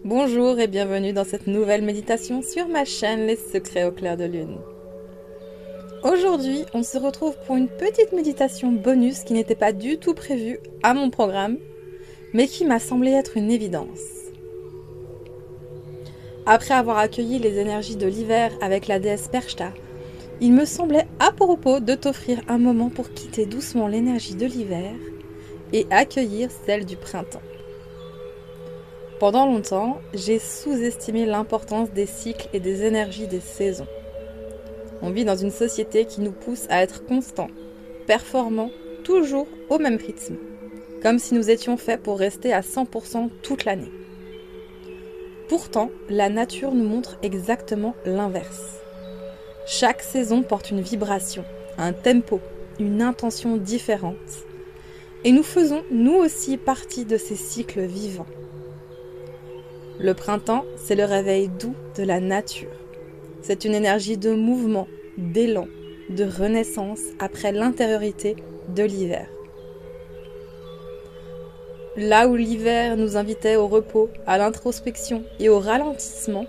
Bonjour et bienvenue dans cette nouvelle méditation sur ma chaîne Les Secrets au clair de lune. Aujourd'hui, on se retrouve pour une petite méditation bonus qui n'était pas du tout prévue à mon programme, mais qui m'a semblé être une évidence. Après avoir accueilli les énergies de l'hiver avec la déesse Perchta, il me semblait à propos de t'offrir un moment pour quitter doucement l'énergie de l'hiver et accueillir celle du printemps. Pendant longtemps, j'ai sous-estimé l'importance des cycles et des énergies des saisons. On vit dans une société qui nous pousse à être constants, performants, toujours au même rythme, comme si nous étions faits pour rester à 100% toute l'année. Pourtant, la nature nous montre exactement l'inverse. Chaque saison porte une vibration, un tempo, une intention différente. Et nous faisons, nous aussi, partie de ces cycles vivants. Le printemps, c'est le réveil doux de la nature. C'est une énergie de mouvement, d'élan, de renaissance après l'intériorité de l'hiver. Là où l'hiver nous invitait au repos, à l'introspection et au ralentissement,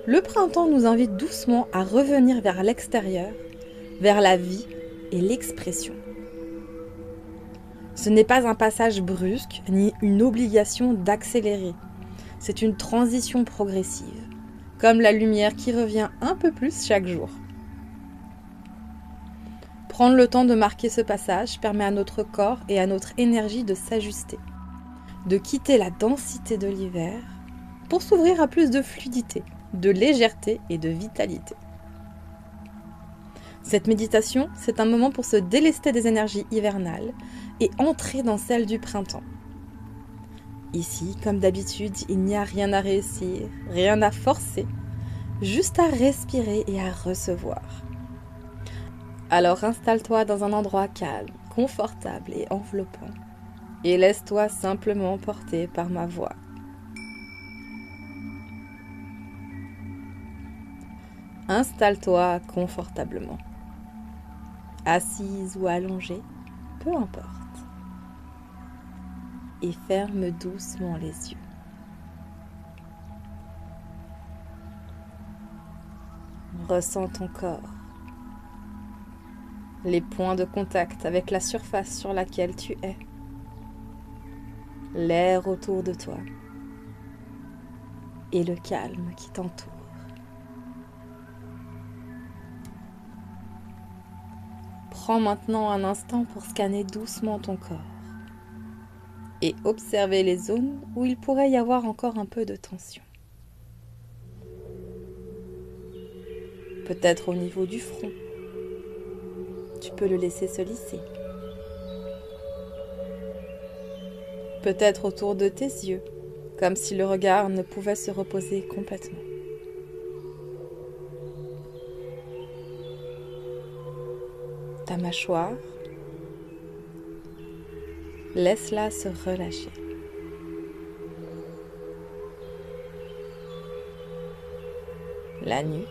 le printemps nous invite doucement à revenir vers l'extérieur, vers la vie et l'expression. Ce n'est pas un passage brusque ni une obligation d'accélérer. C'est une transition progressive, comme la lumière qui revient un peu plus chaque jour. Prendre le temps de marquer ce passage permet à notre corps et à notre énergie de s'ajuster, de quitter la densité de l'hiver pour s'ouvrir à plus de fluidité, de légèreté et de vitalité. Cette méditation, c'est un moment pour se délester des énergies hivernales et entrer dans celles du printemps. Ici, comme d'habitude, il n'y a rien à réussir, rien à forcer, juste à respirer et à recevoir. Alors installe-toi dans un endroit calme, confortable et enveloppant, et laisse-toi simplement porter par ma voix. Installe-toi confortablement, assise ou allongée, peu importe, et ferme doucement les yeux. Ressens ton corps, les points de contact avec la surface sur laquelle tu es, l'air autour de toi et le calme qui t'entoure. Prends maintenant un instant pour scanner doucement ton corps et observer les zones où il pourrait y avoir encore un peu de tension. Peut-être au niveau du front. Tu peux le laisser se lisser. Peut-être autour de tes yeux, comme si le regard ne pouvait se reposer complètement. Ta mâchoire, laisse-la se relâcher. La nuque,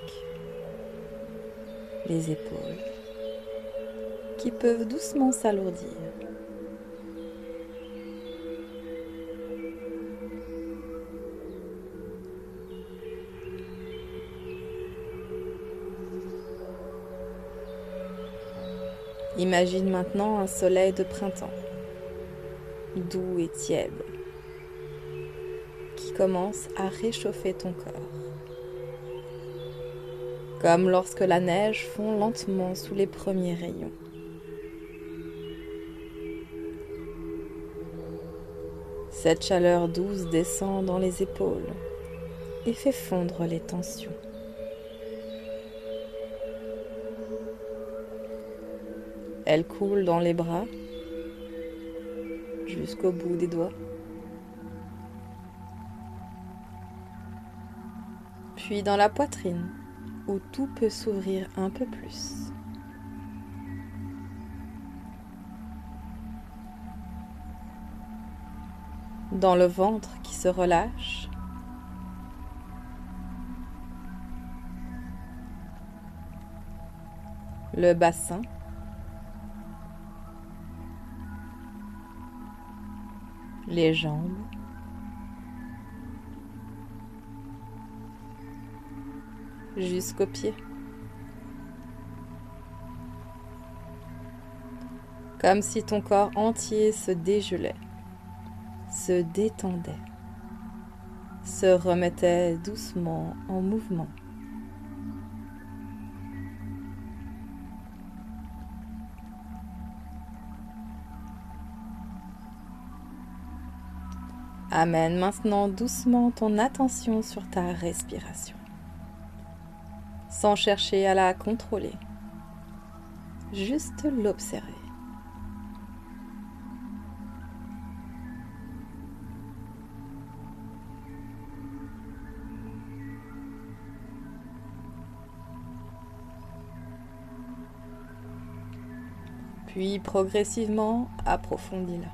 les épaules, qui peuvent doucement s'alourdir. Imagine maintenant un soleil de printemps, doux et tiède, qui commence à réchauffer ton corps. Comme lorsque la neige fond lentement sous les premiers rayons. Cette chaleur douce descend dans les épaules et fait fondre les tensions. Elle coule dans les bras jusqu'au bout des doigts. Puis dans la poitrine, où tout peut s'ouvrir un peu plus. Dans le ventre qui se relâche. Le bassin. Les jambes. jusqu'aux pieds. Comme si ton corps entier se dégelait, se détendait, se remettait doucement en mouvement. Amène maintenant doucement ton attention sur ta respiration, sans chercher à la contrôler, juste l'observer. Puis progressivement, approfondis-la.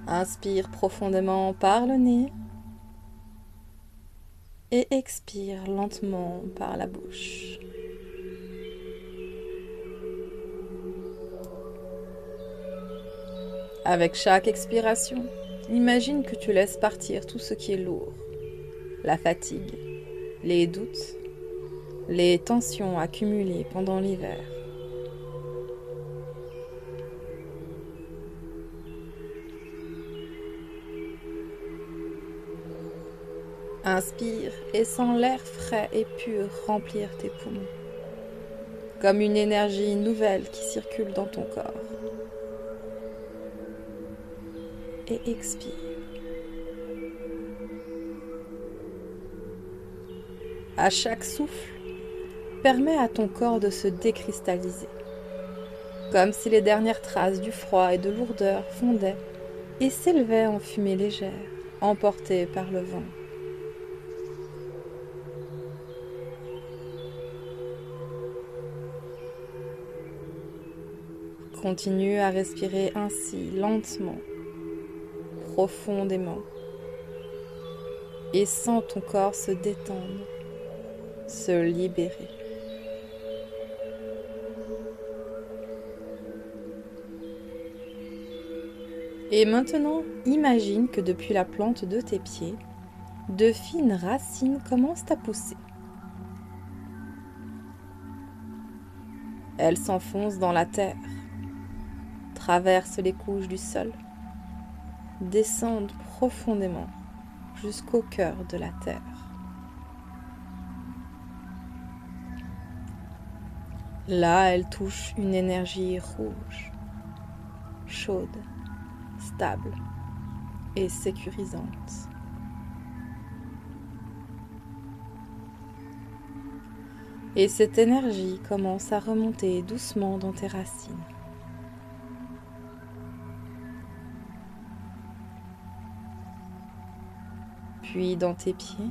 Inspire profondément par le nez et expire lentement par la bouche. Avec chaque expiration, imagine que tu laisses partir tout ce qui est lourd, la fatigue, les doutes, les tensions accumulées pendant l'hiver. Inspire et sens l'air frais et pur remplir tes poumons, comme une énergie nouvelle qui circule dans ton corps. Et expire. À chaque souffle, permets à ton corps de se décristalliser, comme si les dernières traces du froid et de lourdeur fondaient et s'élevaient en fumée légère, emportées par le vent. Continue à respirer ainsi lentement, profondément, et sens ton corps se détendre, se libérer. Et maintenant, imagine que depuis la plante de tes pieds, de fines racines commencent à pousser. Elles s'enfoncent dans la terre, traversent les couches du sol, descendent profondément jusqu'au cœur de la terre. Là, elles touchent une énergie rouge, chaude, stable et sécurisante. Et cette énergie commence à remonter doucement dans tes racines. Puis dans tes pieds,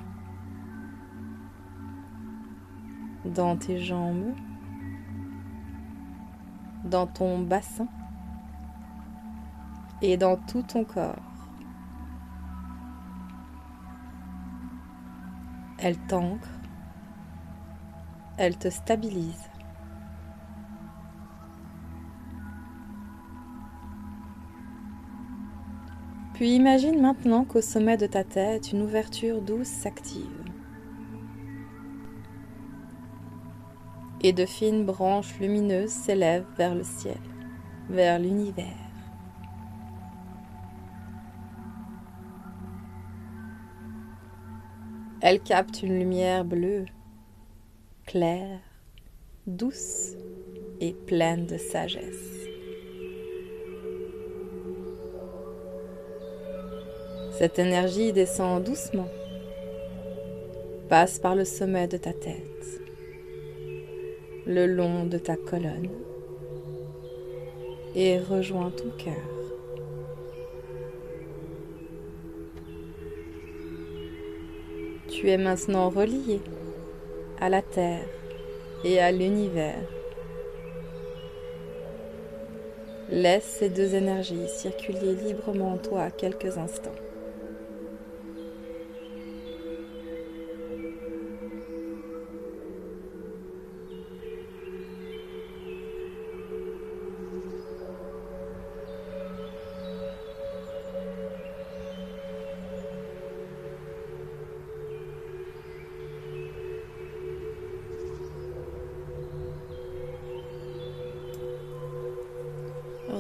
dans tes jambes, dans ton bassin et dans tout ton corps. Elle t'ancre, elle te stabilise. Puis imagine maintenant qu'au sommet de ta tête, une ouverture douce s'active. Et de fines branches lumineuses s'élèvent vers le ciel, vers l'univers. Elles captent une lumière bleue, claire, douce et pleine de sagesse. Cette énergie descend doucement, passe par le sommet de ta tête, le long de ta colonne et rejoint ton cœur. Tu es maintenant relié à la terre et à l'univers. Laisse ces deux énergies circuler librement en toi quelques instants.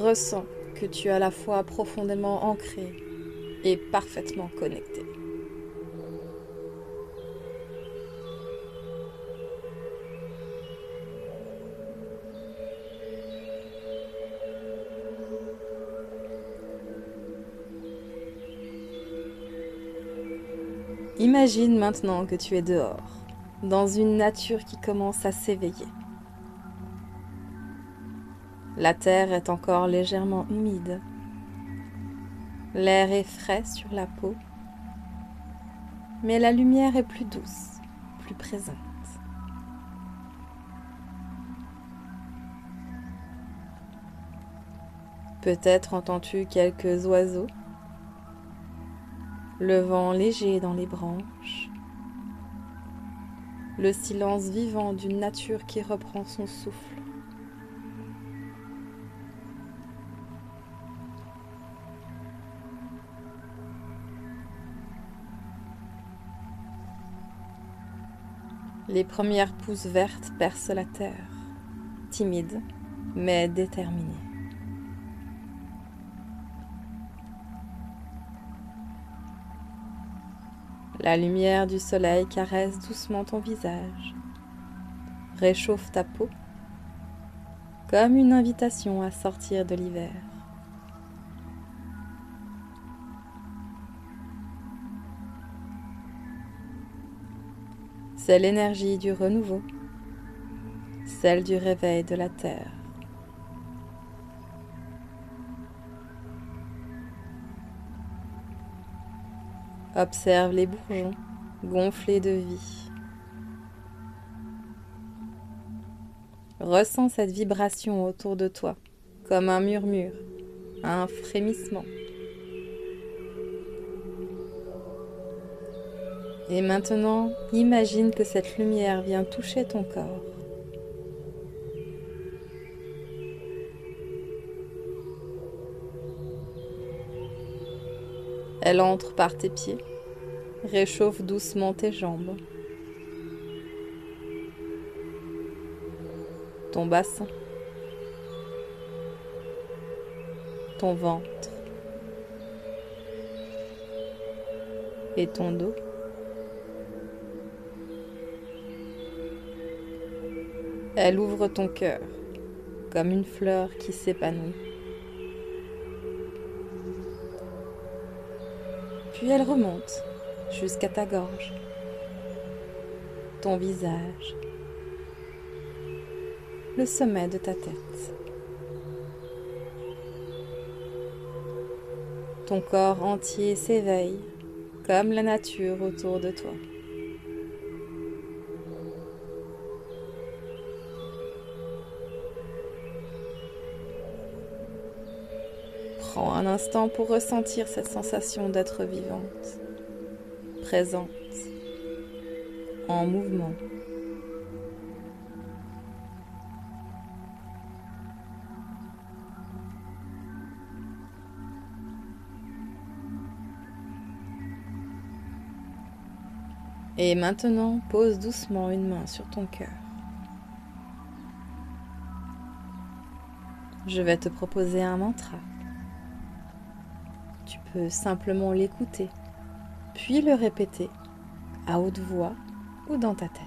Ressens que tu es à la fois profondément ancré et parfaitement connecté. Imagine maintenant que tu es dehors, dans une nature qui commence à s'éveiller. La terre est encore légèrement humide. L'air est frais sur la peau, mais la lumière est plus douce, plus présente. Peut-être entends-tu quelques oiseaux, le vent léger dans les branches, le silence vivant d'une nature qui reprend son souffle. Les premières pousses vertes percent la terre, timides mais déterminées. La lumière du soleil caresse doucement ton visage, réchauffe ta peau, comme une invitation à sortir de l'hiver. C'est l'énergie du renouveau, celle du réveil de la terre. Observe les bourgeons gonflés de vie. Ressens cette vibration autour de toi, comme un murmure, un frémissement. Et maintenant, imagine que cette lumière vient toucher ton corps. Elle entre par tes pieds, réchauffe doucement tes jambes, ton bassin, ton ventre et ton dos. Elle ouvre ton cœur comme une fleur qui s'épanouit. Puis elle remonte jusqu'à ta gorge, ton visage, le sommet de ta tête. Ton corps entier s'éveille comme la nature autour de toi. Prends un instant pour ressentir cette sensation d'être vivante, présente, en mouvement. Et maintenant, pose doucement une main sur ton cœur. Je vais te proposer un mantra. Tu peux simplement l'écouter, puis le répéter à haute voix ou dans ta tête.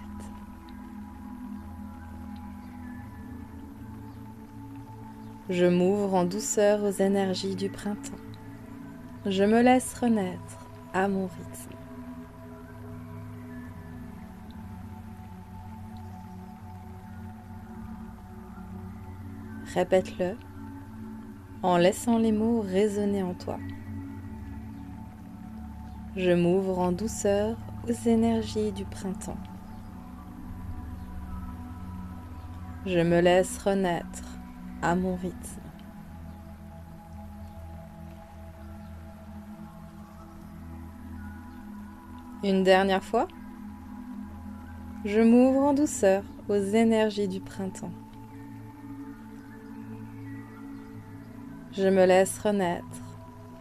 Je m'ouvre en douceur aux énergies du printemps. Je me laisse renaître à mon rythme. Répète-le en laissant les mots résonner en toi. Je m'ouvre en douceur aux énergies du printemps. Je me laisse renaître à mon rythme. Une dernière fois, je m'ouvre en douceur aux énergies du printemps. Je me laisse renaître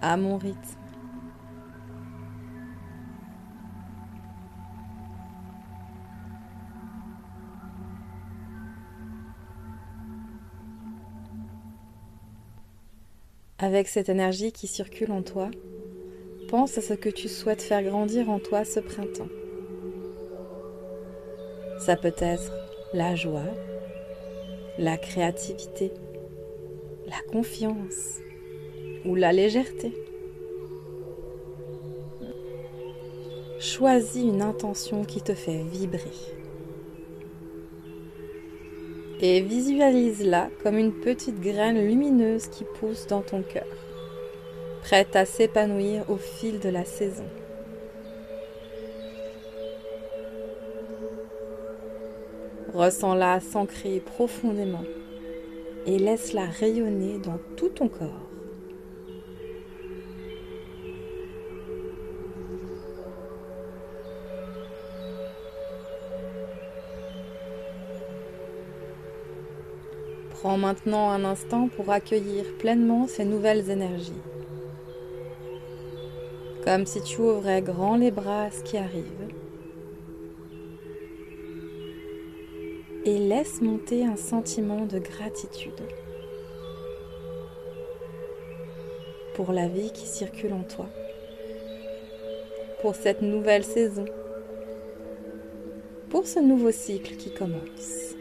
à mon rythme. Avec cette énergie qui circule en toi, pense à ce que tu souhaites faire grandir en toi ce printemps. Ça peut être la joie, la créativité, la confiance ou la légèreté. Choisis une intention qui te fait vibrer et visualise-la comme une petite graine lumineuse qui pousse dans ton cœur, prête à s'épanouir au fil de la saison. Ressens-la s'ancrer profondément et laisse-la rayonner dans tout ton corps. Prends maintenant un instant pour accueillir pleinement ces nouvelles énergies. Comme si tu ouvrais grand les bras à ce qui arrive. Et laisse monter un sentiment de gratitude pour la vie qui circule en toi, pour cette nouvelle saison, pour ce nouveau cycle qui commence.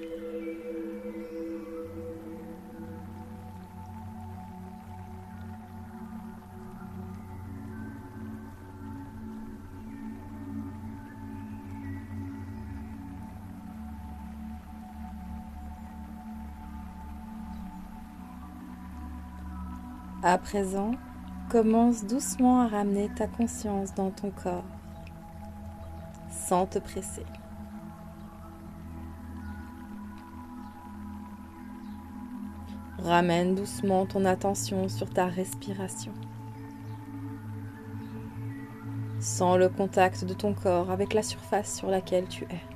À présent, commence doucement à ramener ta conscience dans ton corps, sans te presser. Ramène doucement ton attention sur ta respiration. Sens le contact de ton corps avec la surface sur laquelle tu es.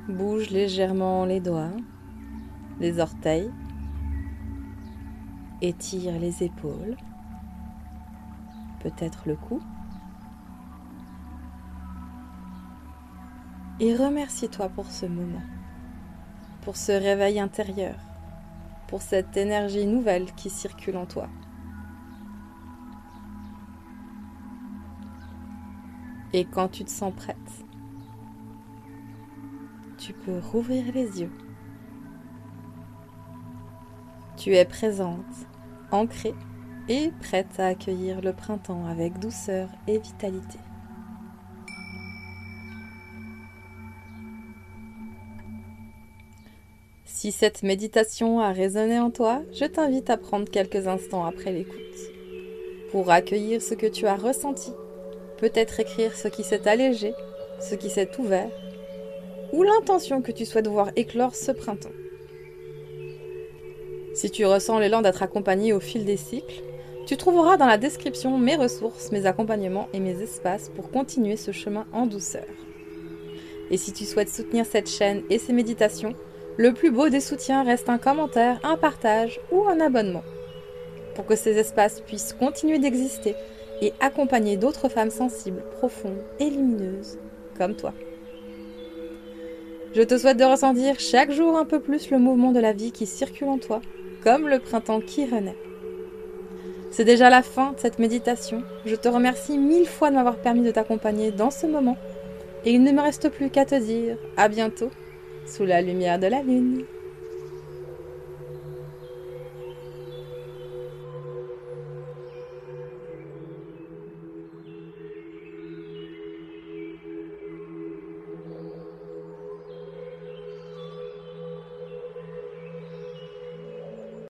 Bouge légèrement les doigts, les orteils, étire les épaules, peut-être le cou. Et remercie-toi pour ce moment, pour ce réveil intérieur, pour cette énergie nouvelle qui circule en toi. Et quand tu te sens prête, tu peux rouvrir les yeux. Tu es présente, ancrée et prête à accueillir le printemps avec douceur et vitalité. Si cette méditation a résonné en toi, je t'invite à prendre quelques instants après l'écoute pour accueillir ce que tu as ressenti, peut-être écrire ce qui s'est allégé, ce qui s'est ouvert, ou l'intention que tu souhaites voir éclore ce printemps. Si tu ressens l'élan d'être accompagné au fil des cycles, tu trouveras dans la description mes ressources, mes accompagnements et mes espaces pour continuer ce chemin en douceur. Et si tu souhaites soutenir cette chaîne et ces méditations, le plus beau des soutiens reste un commentaire, un partage ou un abonnement, pour que ces espaces puissent continuer d'exister et accompagner d'autres femmes sensibles, profondes et lumineuses comme toi. Je te souhaite de ressentir chaque jour un peu plus le mouvement de la vie qui circule en toi, comme le printemps qui renaît. C'est déjà la fin de cette méditation. Je te remercie 1000 fois de m'avoir permis de t'accompagner dans ce moment. Et il ne me reste plus qu'à te dire à bientôt, sous la lumière de la lune.